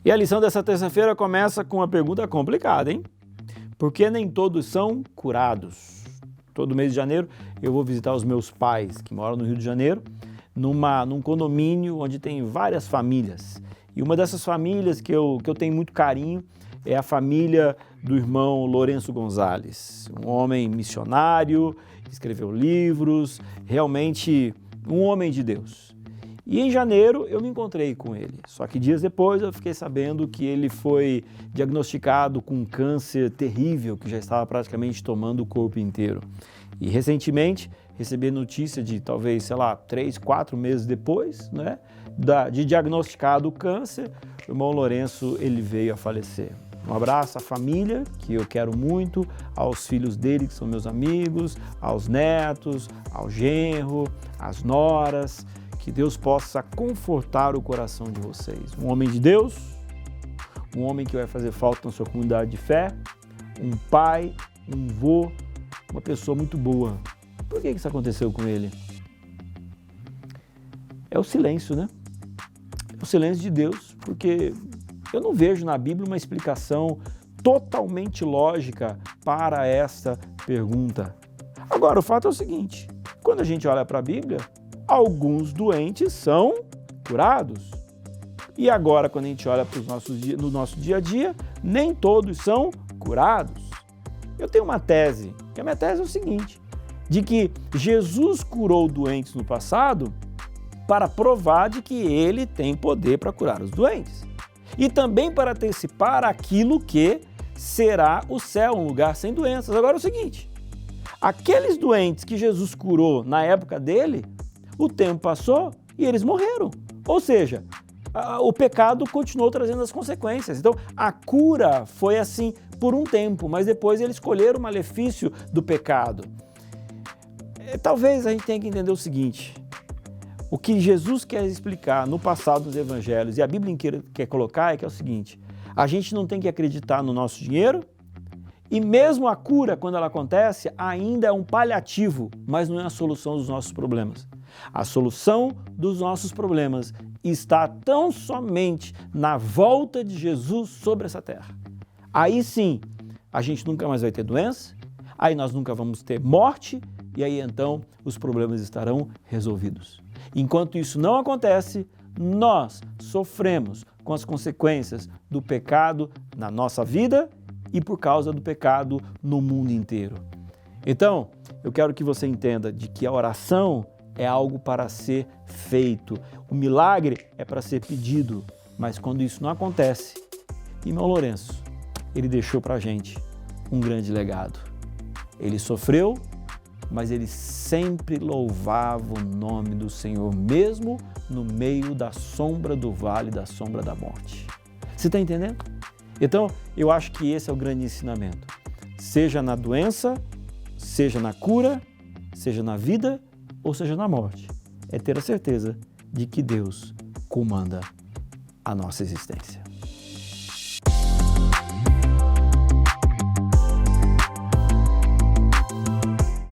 E a lição dessa terça-feira começa com uma pergunta complicada, hein? Por que nem todos são curados? Todo mês de janeiro eu vou visitar os meus pais, que moram no Rio de Janeiro, num condomínio onde tem várias famílias. E uma dessas famílias que eu tenho muito carinho é a família do irmão Lourenço Gonzalez, um homem missionário, escreveu livros, realmente um homem de Deus. E em janeiro eu me encontrei com ele, só que dias depois eu fiquei sabendo que ele foi diagnosticado com um câncer terrível que já estava praticamente tomando o corpo inteiro. E recentemente recebi notícia de talvez, 3, 4 meses depois, de diagnosticado o câncer, o irmão Lourenço ele veio a falecer. Um abraço à família, que eu quero muito, aos filhos dele, que são meus amigos, aos netos, ao genro, às noras. Que Deus possa confortar o coração de vocês. Um homem de Deus, um homem que vai fazer falta na sua comunidade de fé, um pai, um vô, uma pessoa muito boa. Por que isso aconteceu com ele? É o silêncio, né? É o silêncio de Deus, porque eu não vejo na Bíblia uma explicação totalmente lógica para essa pergunta. Agora, o fato é o seguinte, quando a gente olha para a Bíblia, alguns doentes são curados. E agora, quando a gente olha no nosso dia a dia, nem todos são curados. Eu tenho uma tese, e a minha tese é o seguinte, de que Jesus curou doentes no passado para provar de que ele tem poder para curar os doentes. E também para antecipar aquilo que será o céu, um lugar sem doenças. Agora é o seguinte, aqueles doentes que Jesus curou na época dele, o tempo passou e eles morreram. Ou seja, o pecado continuou trazendo as consequências. Então, a cura foi assim por um tempo, mas depois eles colheram o malefício do pecado. Talvez a gente tenha que entender o seguinte, o que Jesus quer explicar no passado dos evangelhos e a Bíblia inteira quer colocar é que é o seguinte, a gente não tem que acreditar no nosso dinheiro e mesmo a cura, quando ela acontece, ainda é um paliativo, mas não é a solução dos nossos problemas. A solução dos nossos problemas está tão somente na volta de Jesus sobre essa terra. Aí sim, a gente nunca mais vai ter doença, aí nós nunca vamos ter morte, e aí então os problemas estarão resolvidos. Enquanto isso não acontece, nós sofremos com as consequências do pecado na nossa vida e por causa do pecado no mundo inteiro. Então, eu quero que você entenda de que a oração é algo para ser feito. O milagre é para ser pedido, mas quando isso não acontece, irmão Lourenço, ele deixou para a gente um grande legado. Ele sofreu, mas ele sempre louvava o nome do Senhor, mesmo no meio da sombra do vale, da sombra da morte. Você está entendendo? Então, eu acho que esse é o grande ensinamento. Seja na doença, seja na cura, seja na vida, ou seja na morte, é ter a certeza de que Deus comanda a nossa existência.